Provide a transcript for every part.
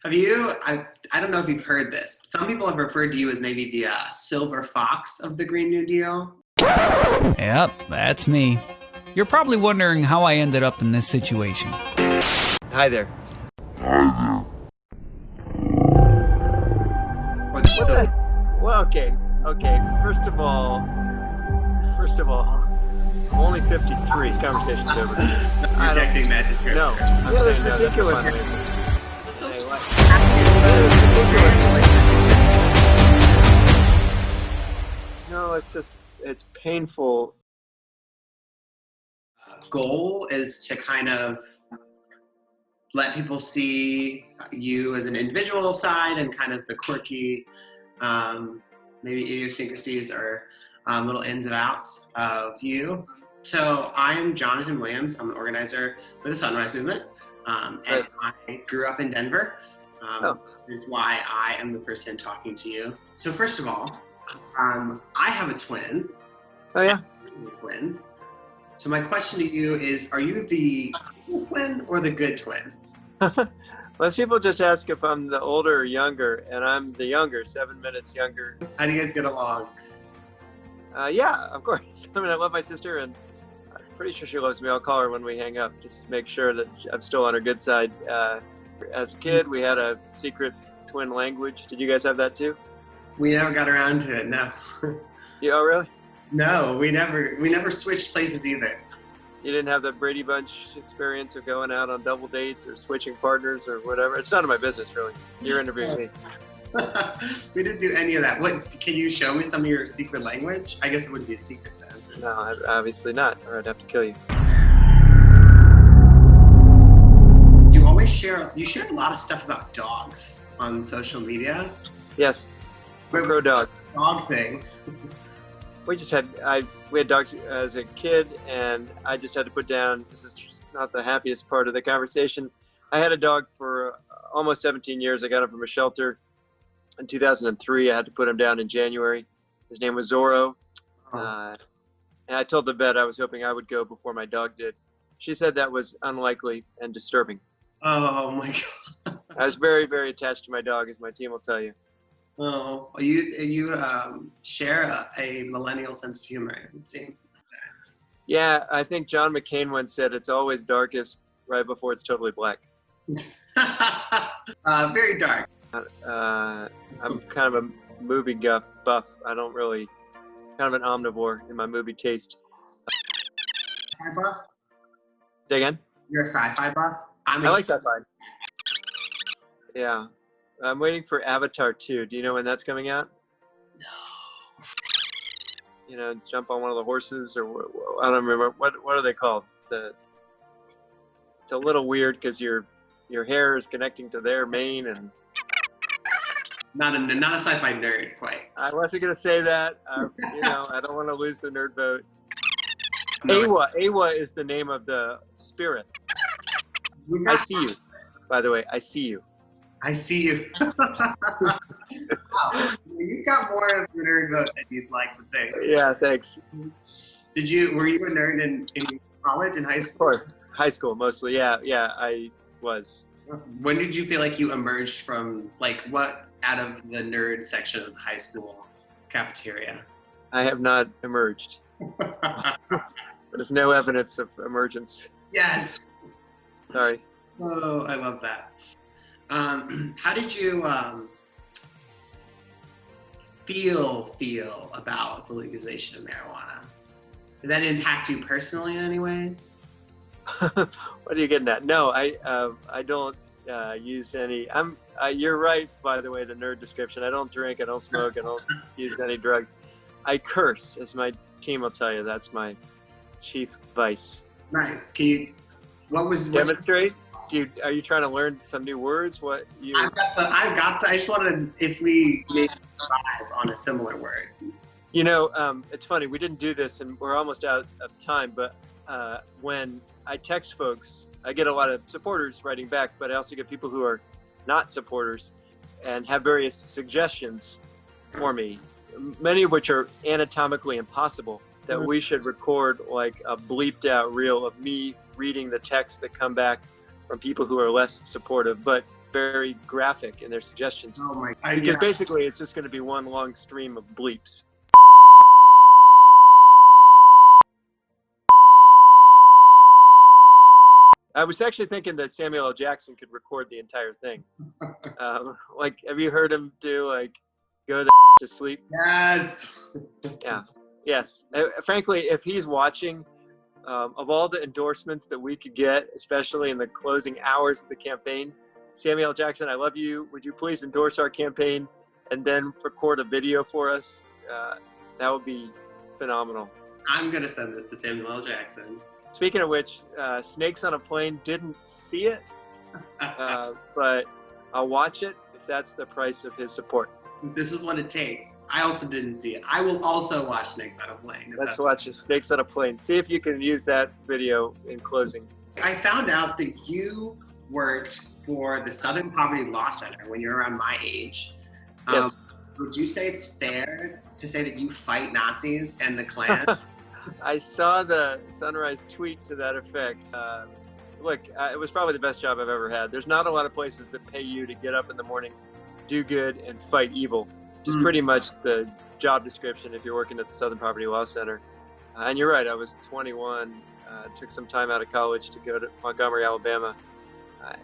Have you, I don't know if you've heard this, but some people have referred to you as maybe the silver fox of the Green New Deal. Yep, that's me. You're probably wondering how I ended up in this situation. Hi there. What the, Well, okay. First of all, I'm only 53. This conversation's over. rejecting that description. No, I'm that's saying no, ridiculous. That's a final answer. So, Hey, what? No, it's painful. goal is to kind of let people see you as an individual side and kind of the quirky, maybe idiosyncrasies or little ins and outs of you. So I'm Jonathan Williams. I'm an organizer for the Sunrise Movement, and I grew up in Denver. Is why I am the person talking to you. So first of all, I have a twin. Oh yeah. A twin. So my question to you is: are you the cool twin or the good twin? Most people just ask if I'm the older or younger, and I'm the younger, 7 minutes younger. How do you guys get along? Yeah, of course. I mean, I love my sister, and I'm pretty sure she loves me. I'll call her when we hang up, just to make sure that I'm still on her good side. As a kid, we had a secret twin language. Did you guys have that too? We never got around to it. No. Oh, really? No, we never switched places either. You didn't have the Brady Bunch experience of going out on double dates or switching partners or whatever? It's none of my business, really. You're interviewing me. We didn't do any of that. What? Can you show me some of your secret language? I guess it wouldn't be a secret then. No, obviously not, or I'd have to kill you. You share a lot of stuff about dogs on social media. Yes, I'm pro dog. Dog thing. We had dogs as a kid, and I just had to put down, this is not the happiest part of the conversation. I had a dog for almost 17 years. I got him from a shelter in 2003. I had to put him down in January. His name was Zorro. And I told the vet I was hoping I would go before my dog did. She said that was unlikely and disturbing. Oh my God. I was very, very attached to my dog, as my team will tell you. Oh, you share a millennial sense of humor, it would seem. Yeah, I think John McCain once said it's always darkest right before it's totally black. Very dark. I'm kind of a movie buff. I don't really, kind of an omnivore in my movie taste. Sci-fi buff? Say again? You're a sci-fi buff? I like sci-fi. Yeah. I'm waiting for Avatar 2. Do you know when that's coming out? No. You know, jump on one of the horses, or I don't remember. What are they called? It's a little weird because your hair is connecting to their mane, and not a sci-fi nerd quite. I wasn't gonna say that. You know, I don't want to lose the nerd vote. No. Awa is the name of the spirit. I see you. By the way, I see you. I see you. Wow. You've got more of a nerd vote than you'd like to think. Yeah, thanks. Were you a nerd in college and high school? Of course. High school mostly. Yeah, I was. When did you feel like you emerged from, like, what out of the nerd section of the high school cafeteria? I have not emerged. There's no evidence of emergence. Yes. Sorry. Oh, I love that. How did you feel about the legalization of marijuana? Did that impact you personally in any ways? What are you getting at? No, I don't use any. You're right, by the way, the nerd description. I don't drink, I don't smoke, I don't use any drugs. I curse, as my team will tell you. That's my chief vice. Nice. Can you? Demonstrate? Are you trying to learn some new words? I've got the. I just wanted if we maybe survive on a similar word. You know, it's funny. We didn't do this, and we're almost out of time. But when I text folks, I get a lot of supporters writing back, but I also get people who are not supporters and have various suggestions for me, many of which are anatomically impossible, that we should record like a bleeped out reel of me reading the texts that come back from people who are less supportive. But very graphic in their suggestions. Oh my! Because basically, it's just going to be one long stream of bleeps. I was actually thinking that Samuel L. Jackson could record the entire thing. Like, have you heard him do, like, go to sleep? Yes. Yeah. Yes. Frankly, if he's watching, of all the endorsements that we could get, especially in the closing hours of the campaign, Samuel L. Jackson, I love you. Would you please endorse our campaign and then record a video for us? That would be phenomenal. I'm going to send this to Samuel L. Jackson. Speaking of which, Snakes on a Plane, didn't see it, but I'll watch it if that's the price of his support. This is what it takes. I also didn't see it. I will also watch Snakes on a Plane. Let's watch Snakes on a Plane. See if you can use that video in closing. I found out that you worked for the Southern Poverty Law Center when you were around my age. Yes. Would you say it's fair to say that you fight Nazis and the Klan? I saw the Sunrise tweet to that effect. Look, it was probably the best job I've ever had. There's not a lot of places that pay you to get up in the morning, do good, and fight evil. Just pretty much the job description if you're working at the Southern Poverty Law Center. And you're right, I was 21, took some time out of college to go to Montgomery, Alabama,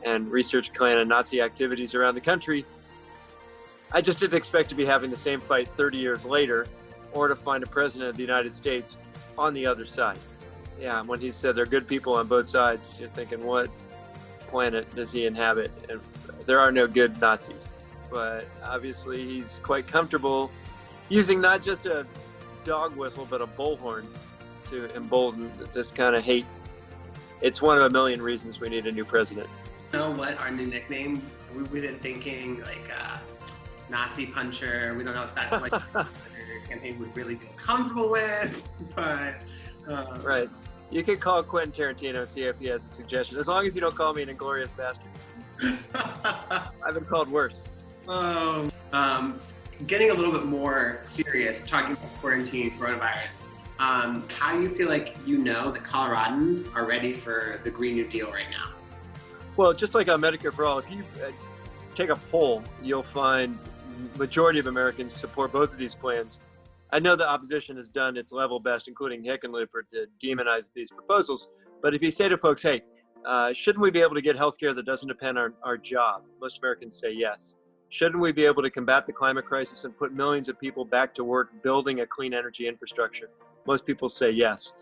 and research Klan and Nazi activities around the country. I just didn't expect to be having the same fight 30 years later, or to find a president of the United States on the other side. Yeah, when he said there are good people on both sides, you're thinking, what planet does he inhabit? And there are no good Nazis. But obviously he's quite comfortable using not just a dog whistle, but a bullhorn to embolden this kind of hate. It's one of a million reasons we need a new president. You know what, our new nickname, we've been thinking like Nazi puncher. We don't know if that's what the campaign would really feel comfortable with, but right. You could call Quentin Tarantino and see if he has a suggestion, as long as you don't call me an inglorious bastard. I've been called worse. Getting a little bit more serious, talking about quarantine, coronavirus, how do you feel like that Coloradans are ready for the Green New Deal right now? Well, just like on Medicare for All, if you take a poll, you'll find majority of Americans support both of these plans. I know the opposition has done its level best, including Hickenlooper, to demonize these proposals. But if you say to folks, hey, shouldn't we be able to get health care that doesn't depend on our job? Most Americans say yes. Shouldn't we be able to combat the climate crisis and put millions of people back to work building a clean energy infrastructure? Most people say yes.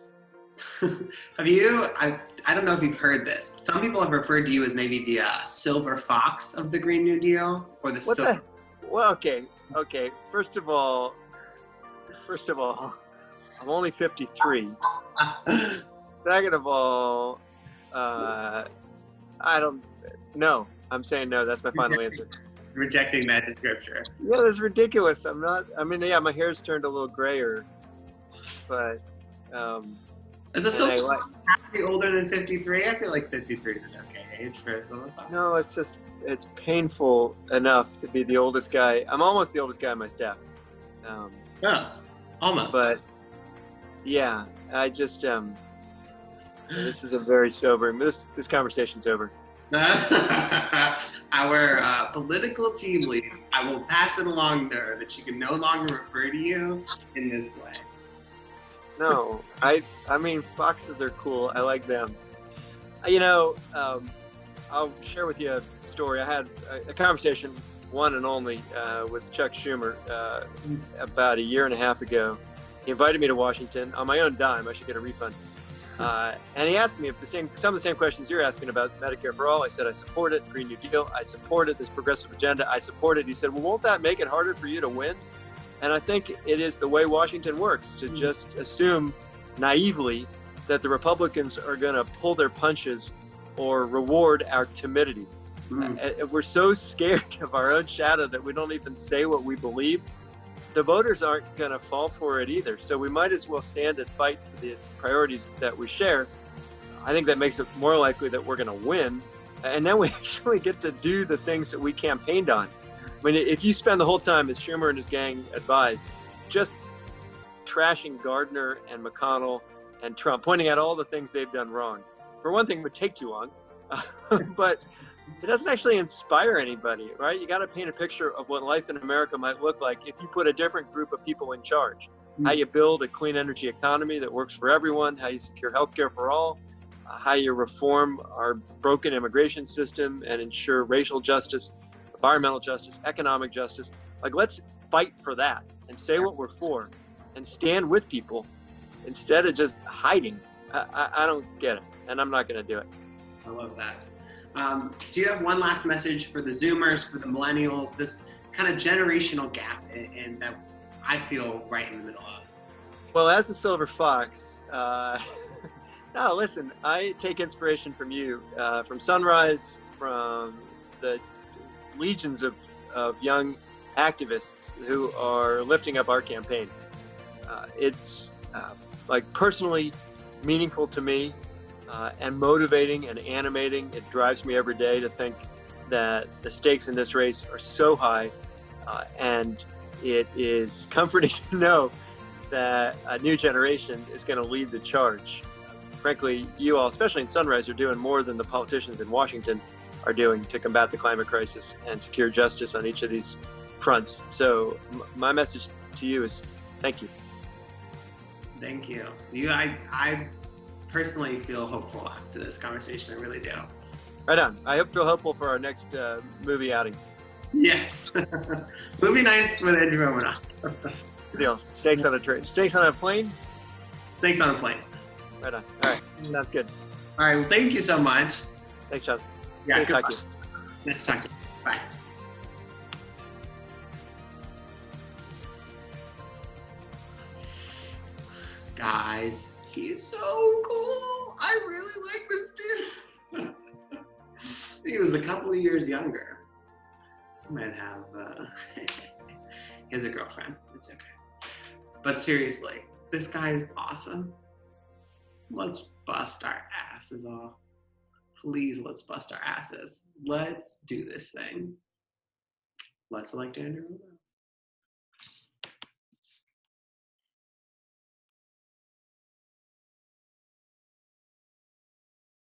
Have you, I don't know if you've heard this, but some people have referred to you as maybe the silver fox of the Green New Deal, or the silver... Well, okay. First of all, I'm only 53. Second of all, I don't know. I'm saying no. That's my final answer. Rejecting that description. Yeah, that's ridiculous. Yeah, my hair's turned a little grayer, but is a silver fox have to be older than 53? I feel like 53 is an okay age for a silver fox. No, it's painful enough to be the oldest guy. I'm almost the oldest guy on my staff. Yeah, almost. But yeah, I just this is a very sobering. This conversation's over. Our political team lead, I will pass it along to her that she can no longer refer to you in this way. No, I mean, foxes are cool. I like them. I'll share with you a story. I had a conversation, one and only, with Chuck Schumer about a year and a half ago. He invited me to Washington on my own dime. I should get a refund. And he asked me if some of the same questions you're asking about Medicare for All. I said, I support it. Green New Deal, I support it. This progressive agenda, I support it. He said, well, won't that make it harder for you to win? And I think it is the way Washington works, to just assume naively that the Republicans are going to pull their punches or reward our timidity. We're so scared of our own shadow that we don't even say what we believe. The voters aren't going to fall for it either. So we might as well stand and fight for the priorities that we share. I think that makes it more likely that we're going to win. And then we actually get to do the things that we campaigned on. I mean, if you spend the whole time, as Schumer and his gang advise, just trashing Gardner and McConnell and Trump, pointing out all the things they've done wrong, for one thing, it would take too long. But it doesn't actually inspire anybody, right? You got to paint a picture of what life in America might look like if you put a different group of people in charge. How you build a clean energy economy that works for everyone, how you secure healthcare for all, how you reform our broken immigration system and ensure racial justice, environmental justice, economic justice. Like, let's fight for that and say what we're for and stand with people instead of just hiding. I don't get it, and I'm not going to do it. I love that. Do you have one last message for the Zoomers, for the millennials, this kind of generational gap and that I feel right in the middle of? Well, as a silver fox, no, listen, I take inspiration from you, from Sunrise, from the legions of young activists who are lifting up our campaign. It's like personally meaningful to me and motivating and animating. It drives me every day to think that the stakes in this race are so high, and it is comforting to know that a new generation is going to lead the charge. Frankly, you all, especially in Sunrise, are doing more than the politicians in Washington are doing to combat the climate crisis and secure justice on each of these fronts. So my message to you is thank you. Thank you. I personally feel hopeful after this conversation. I really do. Right on. I hope feel hopeful for our next movie outing. Yes. Movie nights with Andrew Romanoff. Deal. Steaks on a train. Steaks on a plane? Steaks on a plane. Right on. All right. That's good. All right. Well, thank you so much. Thanks, Sean. Yeah, good to talk to you. Nice to talk to you. Bye. Guys, he's so cool. I really like this dude. He was a couple of years younger. He might have, he has a girlfriend. It's okay. But seriously, this guy is awesome. Let's bust our asses off. Please, let's bust our asses. Let's do this thing. Let's elect Andrew Romanoff.